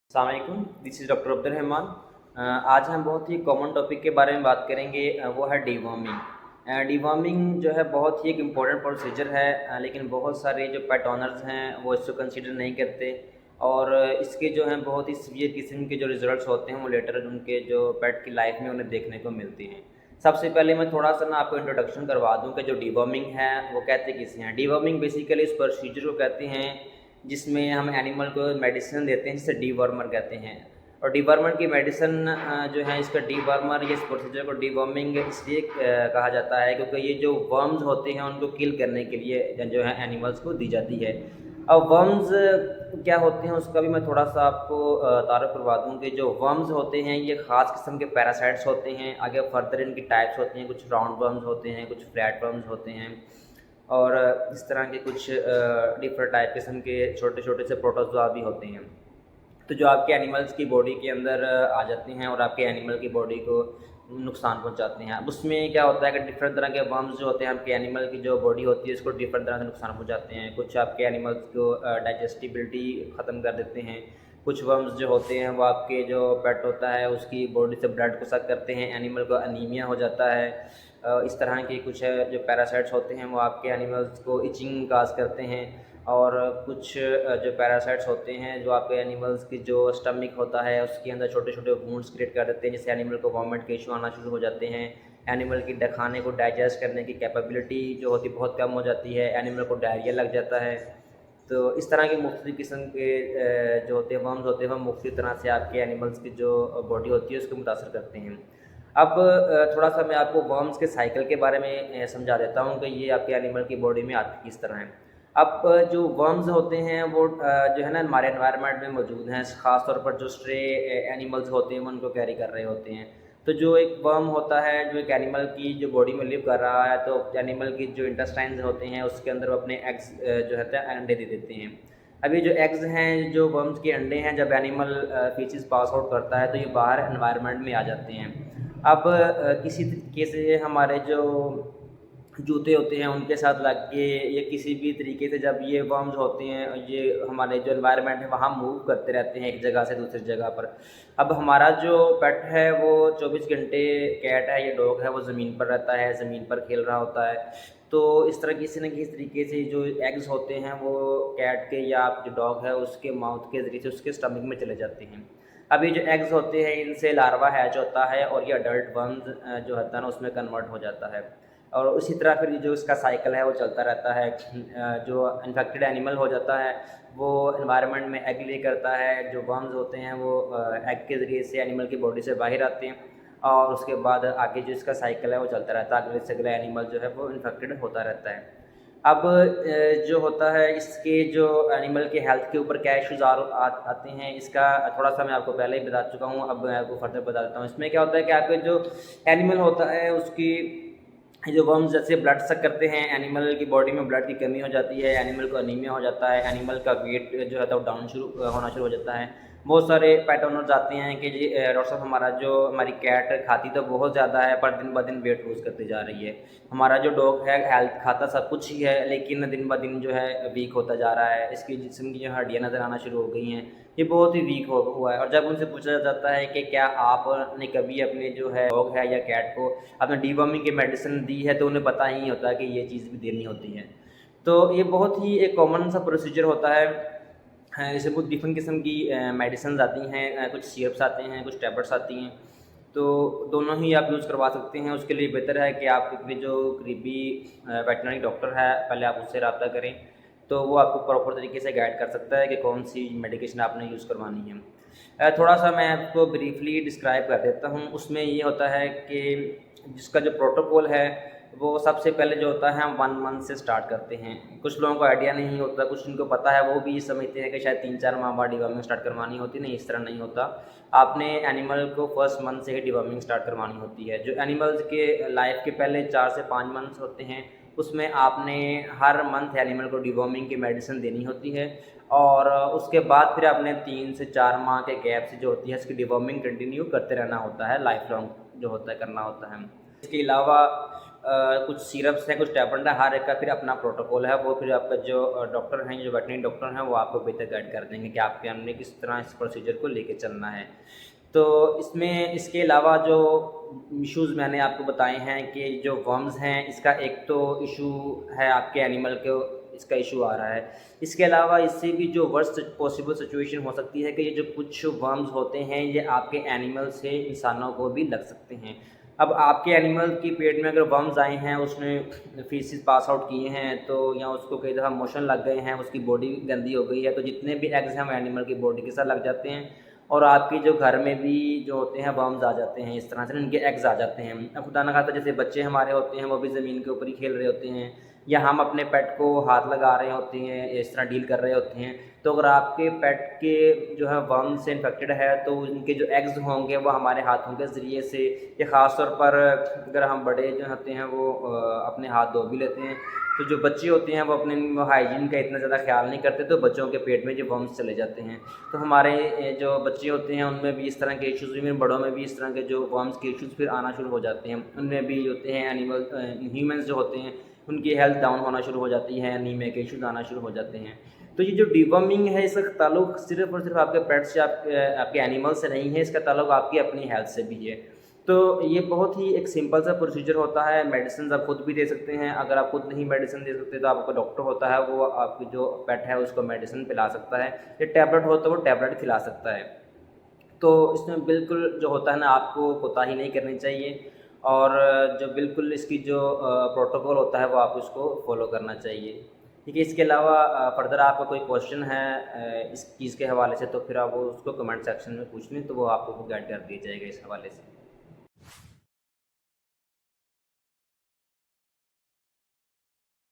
अस्सलाम वालेकुम, this is doctor Abdul Rahman. आज हम बहुत ही कॉमन टॉपिक के बारे में बात करेंगे, वो है डीवॉर्मिंग। डीवॉर्मिंग जो है बहुत ही एक इम्पॉर्टेंट प्रोसीजर है, लेकिन बहुत सारे जो पेट ओनर्स हैं वो इसको कंसीडर नहीं करते और इसके जो हैं बहुत ही सीवियर किस्म के जो रिजल्ट्स होते हैं वो लेटर उनके जो पेट की लाइफ में उन्हें देखने को मिलती हैं। सबसे पहले मैं थोड़ा सा ना आपको इंट्रोडक्शन करवा दूं कि जो डीवॉर्मिंग है वो कहते किसे हैं। डीवॉर्मिंग बेसिकली इस प्रोसीजर को कहते हैं जिसमें हम एनिमल को मेडिसिन देते हैं जिसे डीवर्मर कहते हैं। और डीवर्मर की मेडिसिन जो है इसका डीवर्मर या इस प्रोसीजर को डीवर्मिंग इसलिए कहा जाता है क्योंकि ये जो वर्म्स होते हैं उनको किल करने के लिए जो है एनिमल्स को दी जाती है। अब वर्म्स क्या होते हैं उसका भी मैं थोड़ा सा आपको तारुफ करवा दूँ कि जो वर्म्स होते हैं ये ख़ास किस्म के पैरासाइट्स होते हैं। आगे फर्दर इनकी टाइप्स होती हैं, कुछ राउंड वर्म्स होते हैं, कुछ फ्लैट वर्म्स होते हैं और इस तरह के कुछ डिफरेंट टाइप किस्म के छोटे छोटे से प्रोटोजोआ भी होते हैं। तो जो आपके एनिमल्स की बॉडी के अंदर आ जाते हैं और आपके एनिमल की बॉडी को नुकसान पहुंचाते हैं। अब उसमें क्या होता है कि डिफरेंट तरह के वर्म्स जो होते हैं आपके एनिमल की जो बॉडी होती है उसको डिफरेंट तरह से नुकसान पहुंचाते हैं। कुछ आपके एनिमल्स को डाइजेस्टिबिलिटी ख़त्म कर देते हैं। कुछ वर्म्स जो होते हैं वो आपके जो पेट होता है उसकी बॉडी से ब्लड को सक करते हैं, एनिमल को अनीमिया हो जाता है। इस तरह के कुछ जो पैरासाइट्स होते हैं वो आपके एनिमल्स को इचिंग काज करते हैं। और कुछ जो पैरासाइट्स होते हैं जो आपके एनिमल्स की जो स्टमक होता है उसके अंदर छोटे छोटे वुंड्स क्रिएट कर देते हैं जिससे एनिमल को वॉमिट के इशू आना शुरू हो जाते हैं। एनिमल की खाने को डाइजेस्ट करने की कैपेबिलिटी जो होती है बहुत कम हो जाती है, एनिमल को डायरिया लग जाता है। तो इस तरह के मुख्तलिफ़ किस्म के जो होते हैं वर्म्स होते हैं वो मुख्तलिफ़ तरह से आपके एनिमल्स की जो बॉडी होती है उसको मुतासर करते हैं। अब थोड़ा सा मैं आपको वर्म्स के साइकिल के बारे में समझा देता हूँ कि ये आपके एनिमल की बॉडी में आती किस तरह है। अब जो वर्म्स होते हैं वो जो है ना हमारे एनवायरनमेंट में मौजूद हैं, ख़ास तौर पर जो स्ट्रे एनिमल्स होते हैं वो उनको कैरी कर रहे होते हैं। तो जो एक वर्म होता है जो एक एनिमल की जो बॉडी में लिव कर रहा है तो एनिमल की जो इंटेस्टाइन्स होते हैं उसके अंदर वो अपने एग्स जो होते हैं अंडे दे देते हैं। अब ये जो एग्स हैं जो वर्म्स के अंडे हैं जब एनिमल फीसिस पास आउट करता है तो ये बाहर एनवायरनमेंट में आ जाते हैं। अब किसी तरीके से हमारे जो जूते होते हैं उनके साथ लग के या किसी भी तरीके से जब ये वर्म्स होते हैं ये हमारे जो एनवायरनमेंट है वहाँ मूव करते रहते हैं एक जगह से दूसरी जगह पर। अब हमारा जो पेट है वो 24 घंटे कैट है या डॉग है वो ज़मीन पर रहता है, ज़मीन पर खेल रहा होता है। तो इस तरह किसी न किसी तरीके से जो एग्स होते हैं वो कैट के या जो डॉग है उसके माउथ के ज़रिए से उसके स्टमक में चले जाते हैं। अब ये जो एग्स होते हैं इनसे लार्वा हैच होता है और ये अडल्ट वर्म्स जो होता है ना उसमें कन्वर्ट हो जाता है। और उसी तरह फिर जो इसका साइकिल है वो चलता रहता है। जो इन्फेक्टेड एनिमल हो जाता है वो एनवायरनमेंट में एग ले करता है, जो वर्म्स होते हैं वो एग के ज़रिए से एनिमल की बॉडी से बाहर आते हैं और उसके बाद आगे जो इसका साइकिल है वो चलता रहता है, अगले से अगला एनिमल जो है वो इन्फेक्टेड होता रहता है। अब जो होता है इसके जो एनिमल के हेल्थ के ऊपर क्या इश्यूज़ आते हैं इसका थोड़ा सा मैं आपको पहले ही बता चुका हूँ, अब मैं आपको फर्दर बता देता हूँ। इसमें क्या होता है कि आपके जो एनिमल होता है उसकी जो वर्म्स जैसे ब्लड सक करते हैं, एनिमल की बॉडी में ब्लड की कमी हो जाती है, एनिमल को अनीमिया हो जाता है, एनिमल का वेट जो है तो डाउन होना शुरू हो जाता है। बहुत सारे पेट ओनर्स आते हैं कि जी डॉक्टर साहब हमारा जो हमारी कैट खाती तो बहुत ज़्यादा है पर दिन ब दिन वेट लूज़ करती जा रही है। हमारा जो डॉग है हेल्थ खाता सब कुछ ही है लेकिन दिन ब दिन जो है वीक होता जा रहा है, इसकी जिस्म की जो हड्डियाँ नज़र आना शुरू हो गई हैं, ये बहुत ही वीक हुआ है। और जब उनसे पूछा जाता है कि क्या आपने कभी अपने जो है डॉग है या कैट को आपने डीवर्मिंग की मेडिसिन दी है, तो उन्हें पता ही नहीं होता कि ये चीज़ भी देनी होती है। तो ये बहुत ही एक कॉमन सा प्रोसीजर होता है। जैसे कुछ डिफरेंट किस्म की मेडिसिन आती हैं, कुछ सिरप्स आते हैं, कुछ टैबलेट्स आती हैं। तो दोनों ही आप यूज़ करवा सकते हैं। उसके लिए बेहतर है कि आप अपने जो करीबी वेटनरी डॉक्टर है पहले आप उससे रब्ता करें, तो वो आपको प्रॉपर तरीके से गाइड कर सकता है कि कौन सी मेडिकेशन आपने यूज़ करवानी है। थोड़ा सा मैं आपको ब्रीफली डिस्क्राइब कर देता हूँ। उसमें ये होता है कि जिसका जो प्रोटोकॉल है वो सबसे पहले जो होता है हम 1 मंथ से स्टार्ट करते हैं। कुछ लोगों को आइडिया नहीं होता, कुछ उनको पता है वो भी समझते हैं कि शायद 3-4 माह बाद डिवर्मिंग स्टार्ट करवानी होती है। नहीं, इस तरह नहीं होता। आपने एनिमल को फर्स्ट मंथ से ही डिवर्मिंग स्टार्ट करवानी होती है। जो एनिमल्स के लाइफ के पहले 4 से 5 मंथ्स होते हैं उसमें आपने हर मंथ एनिमल को डिवर्मिंग की मेडिसिन देनी होती है और उसके बाद फिर आपने 3 से 4 माह के गैप से जो होती है इसकी डिवर्मिंग कंटिन्यू करते रहना होता है, लाइफ लॉन्ग जो होता है करना होता है। इसके अलावा कुछ सिरप्स हैं, कुछ टैबलेट है, हर एक का फिर अपना प्रोटोकॉल है। वो फिर आपका जो डॉक्टर हैं, जो वेटरनरी डॉक्टर हैं, वो आपको बेहतर गाइड कर देंगे कि आपके हमने किस तरह इस प्रोसीजर को लेके चलना है। तो इसमें इसके अलावा जो इश्यूज़ मैंने आपको बताए हैं कि जो वर्म्स हैं, इसका एक तो इशू है आपके एनिमल को, इसका इशू आ रहा है। इसके अलावा इससे भी जो वर्स्ट पॉसिबल सिचुएशन हो सकती है कि ये जो कुछ वर्म्स होते हैं, ये आपके एनिमल से इंसानों को भी लग सकते हैं। अब आपके एनिमल के पेट में अगर वर्म्स आए हैं, उसने फीसिस पास आउट किए हैं, तो या उसको कई दफ़ा मोशन लग गए हैं, उसकी बॉडी गंदी हो गई है, तो जितने भी एग्स हैं वो एनिमल की बॉडी के साथ लग जाते हैं और आपके जो घर में भी जो होते हैं वर्म्स आ जाते हैं, इस तरह से उनके एग्स आ जाते हैं। अब खुदा ना खास्ता जैसे बच्चे हमारे होते हैं, वो भी ज़मीन के ऊपर ही खेल रहे होते हैं, या हम अपने पेट को हाथ लगा रहे होते हैं, इस तरह डील कर रहे होते हैं। तो अगर आपके पेट के जो है वर्म से इन्फेक्टेड है, तो उनके जो एग्स होंगे वो हमारे हाथों के ज़रिए से, या ख़ास तौर पर अगर हम बड़े जो होते हैं वो अपने हाथ धो भी लेते हैं, तो जो बच्चे होते हैं वो अपने हाइजीन का इतना ज़्यादा ख्याल नहीं करते, तो बच्चों के पेट में जो वर्म्स चले जाते हैं। तो हमारे जो बच्चे होते हैं उनमें भी इस तरह के इश्यूज़, इवन बड़ों में भी इस तरह के जो वर्म्स के इश्यूज़ फिर आना शुरू हो जाते हैं। उनमें भी होते हैं एनिमल ह्यूमन्स जो होते हैं, उनकी हेल्थ डाउन होना शुरू हो जाती है, एनीमिया के इश्यूज़ आना शुरू हो जाते हैं। तो ये जो डिवर्मिंग है, इसका ताल्लुक सिर्फ़ और सिर्फ आपके पेट से, आपके एनिमल से नहीं है, इसका ताल्लुक आपकी अपनी हेल्थ से भी है। तो ये बहुत ही एक सिंपल सा प्रोसीजर होता है। मेडिसिन आप खुद भी दे सकते हैं, अगर आप खुद नहीं मेडिसिन दे सकते तो आपका डॉक्टर होता है, वो आपकी जो पेट है उसको मेडिसिन पिला सकता है, या टैबलेट हो तो वो टैबलेट खिला सकता है। तो इसमें बिल्कुल जो होता है ना, आपको कोताही नहीं करनी चाहिए, और जो बिल्कुल इसकी जो प्रोटोकॉल होता है वो आप उसको फॉलो करना चाहिए। ठीक है, इसके अलावा फर्दर आपका कोई क्वेश्चन है इस चीज़ के हवाले से, तो फिर आप वो उसको कमेंट सेक्शन में पूछ लें, तो वो आपको गाइड कर दिया जाएगा इस हवाले से।